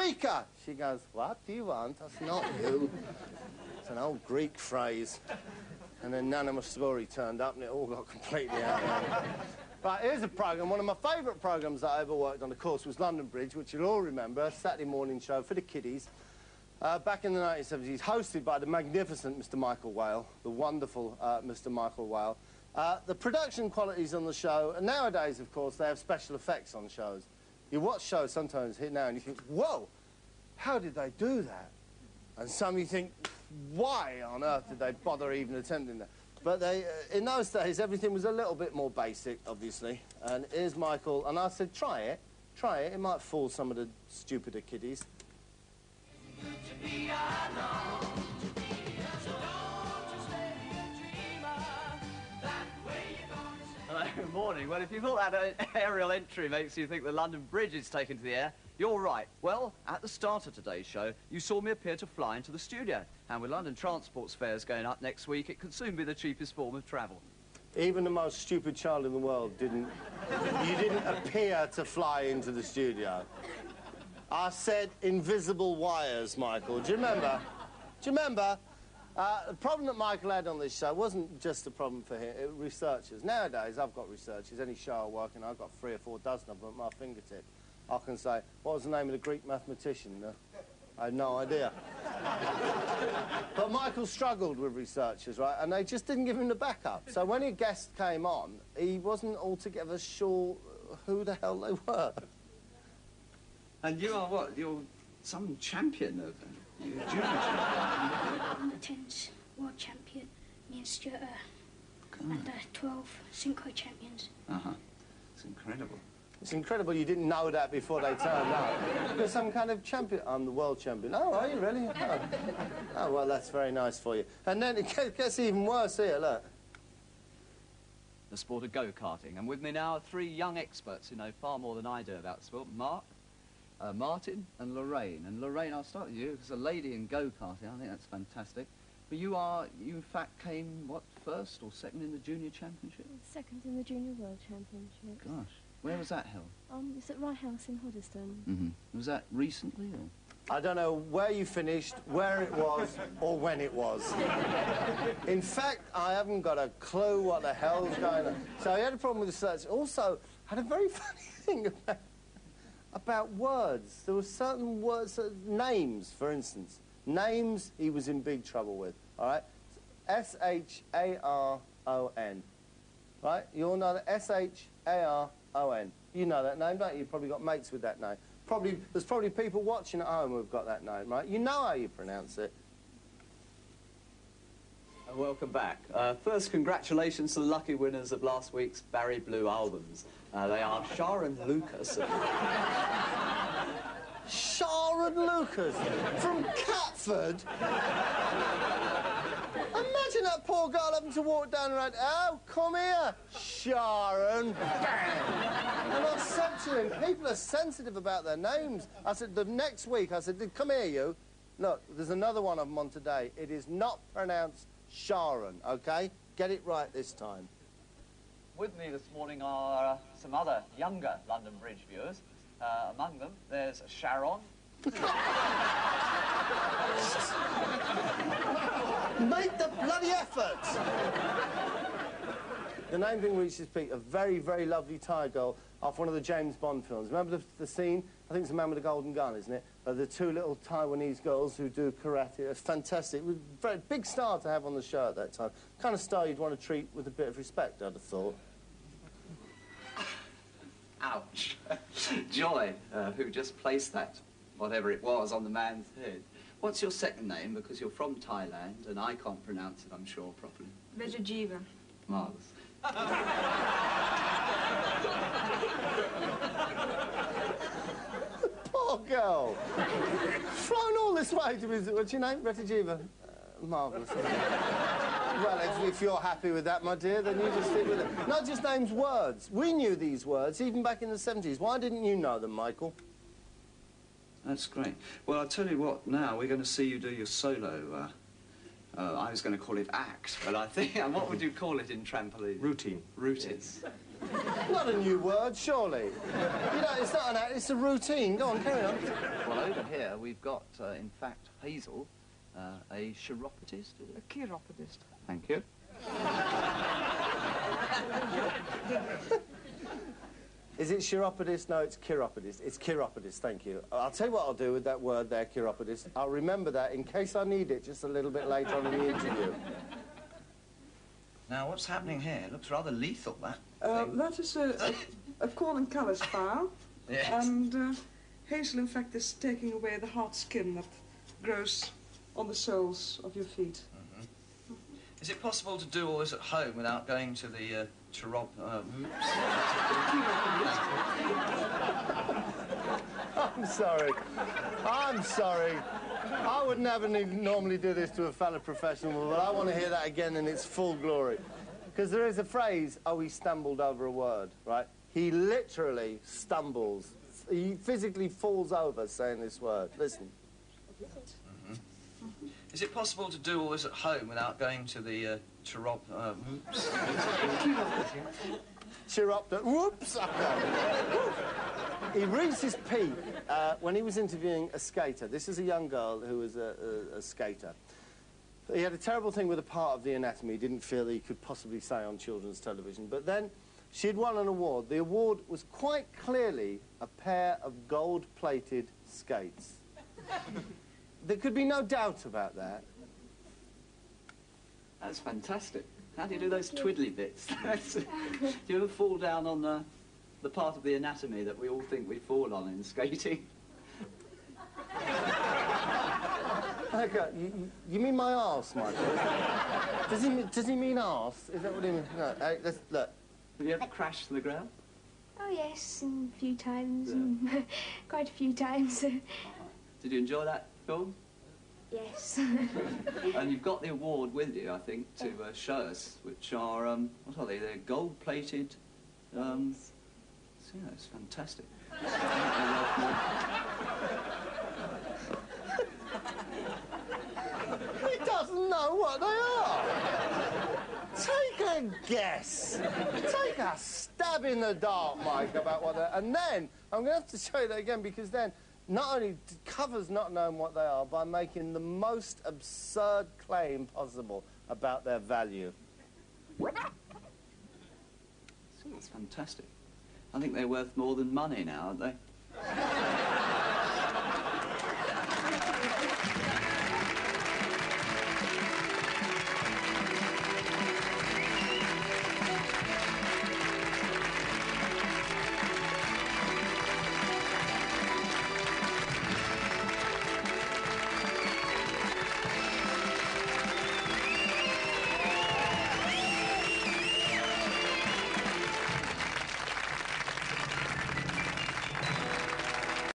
Eureka! She goes, what do you want? That's not you. It's an old Greek phrase. And then Nana Mustori turned up and it all got completely out of hand. Right, here's a programme. One of my favourite programmes that I ever worked on, of course, was London Bridge, which you'll all remember, a Saturday morning show for the kiddies. Back in the 1970s, hosted by the magnificent Mr. Michael Whale, the wonderful Mr. Michael Whale. The production qualities on the show, and nowadays, of course, they have special effects on shows. You watch shows sometimes here now and you think, whoa, how did they do that? And some you think, why on earth did they bother even attempting that? But in those days, everything was a little bit more basic, obviously. And here's Michael, and I said, try it, it might fool some of the stupider kiddies. Hello, good morning. Well, if you thought that aerial entry makes you think the London Bridge is taken to the air, you're right. Well, at the start of today's show, you saw me appear to fly into the studio. And with London Transport's fares going up next week, it could soon be the cheapest form of travel. Even the most stupid child in the world didn't... You didn't appear to fly into the studio. I said invisible wires, Michael. Do you remember? Do you remember? The problem that Michael had on this show wasn't just a problem for him, researchers. Nowadays, I've got researchers. Any show I work in, I've got 3 or 4 dozen of them at my fingertip. I can say, what was the name of the Greek mathematician? I had no idea. But Michael struggled with researchers, right? And they just didn't give him the backup. So when a guest came on, he wasn't altogether sure who the hell they were. And you are what? You're some champion of junior champion. I'm the 10s world champion, me and Stuart and 12 synchro champions. Uh-huh. It's incredible. It's incredible you didn't know that before they turned up. You're some kind of champion. I'm the world champion. Oh, are you really? Oh. Oh, well, that's very nice for you. And then it gets even worse here, look. The sport of go-karting. And with me now are 3 young experts who know far more than I do about the sport. Mark, Martin and Lorraine. And Lorraine, I'll start with you, because a lady in go-karting, I think that's fantastic. But you in fact came, what, 1st or 2nd in the junior championship? 2nd in the junior world championship. Gosh. Where was that held? It's at Rye House in Hoddesdon. Mm-hmm. Was that recently, or? I don't know where you finished, where it was, or when it was. In fact, I haven't got a clue what the hell's going on. So he had a problem with the search. Also, had a very funny thing about words. There were certain words, names, for instance. Names he was in big trouble with, all right? S-H-A-R-O-N, right? You all know that S-H-A-R-O-N. You know that name, don't you? You've probably got mates with that name. There's probably people watching at home who've got that name, right? You know how you pronounce it. Welcome back. First, congratulations to the lucky winners of last week's Barry Blue albums. They are Sharon Lucas. Sharon Lucas from Catford. Imagine that poor girl having to walk down the road. Oh, come here, Sharon. And I said to him, people are sensitive about their names. I said, the next week, I said, come here, you. Look, there's another one of them on today. It is not pronounced Sharon, OK? Get it right this time. With me this morning are some other younger London Bridge viewers. Among them, there's Sharon. Make the bloody effort! The name thing reaches peak, a very, very lovely Thai girl off one of the James Bond films. Remember the scene? I think it's The Man with the Golden Gun, isn't it? The 2 little Taiwanese girls who do karate. It's fantastic. It was a very big star to have on the show at that time. Kind of star you'd want to treat with a bit of respect, I'd have thought. Ouch. Joy, who just placed that, whatever it was, on the man's head. What's your second name? Because you're from Thailand, and I can't pronounce it, I'm sure, properly. Vejajiva. Marvellous. Poor girl. Flown all this way to visit. What's your name? Vejajiva. Marvellous. Well, if you're happy with that, my dear, then you just stick with it. Not just names, words. We knew these words, even back in the 70s. Why didn't you know them, Michael? That's great. Well, I'll tell you what, now we're going to see you do your solo, I was going to call it act, but I think, what would you call it in trampoline? Routine. Routine. Not a new word, surely. You know, it's not it's a routine. Go on, carry on. Well, over here we've got, in fact, Hazel, a chiropodist. A chiropodist. Thank you. Is it chiropodist? No, it's chiropodist. It's chiropodist, thank you. I'll tell you what I'll do with that word there, chiropodist. I'll remember that in case I need it just a little bit later on in the interview. Now, what's happening here? It looks rather lethal, that thing. That is a corn and colour file. Yes. And Hazel, in fact, is taking away the hard skin that grows on the soles of your feet. Mm-hmm. Is it possible to do all this at home without going to the I'm sorry. I'm sorry. I would never normally do this to a fellow professional, but I want to hear that again in its full glory. Because there is a phrase, oh, he stumbled over a word, right? He literally stumbles. He physically falls over saying this word. Listen. Mm-hmm. Is it possible to do all this at home without going to the Chiropodist. Whoops! He reached his peak when he was interviewing a skater. This is a young girl who was a skater. He had a terrible thing with a part of the anatomy he didn't feel he could possibly say on children's television. But then she'd won an award. The award was quite clearly a pair of gold-plated skates. There could be no doubt about that. That's fantastic. How do you do those twiddly bits? Do you ever fall down on the part of the anatomy that we all think we fall on in skating? Okay, you mean my arse, Michael? Does he mean arse? Is that what he means? No, look. Have you ever crashed to the ground? Oh, yes, a few times. Yeah. Quite a few times. Did you enjoy that film? Yes. And you've got the award with you, I think, to show us, which are, what are they? They're gold-plated, so, yeah, it's fantastic. He doesn't know what they are. Take a guess. Take a stab in the dark, Mike, about what they're... And then, I'm going to have to show you that again, because then not only covers not knowing what they are by making the most absurd claim possible about their value. So it's fantastic. I think they're worth more than money now, aren't they?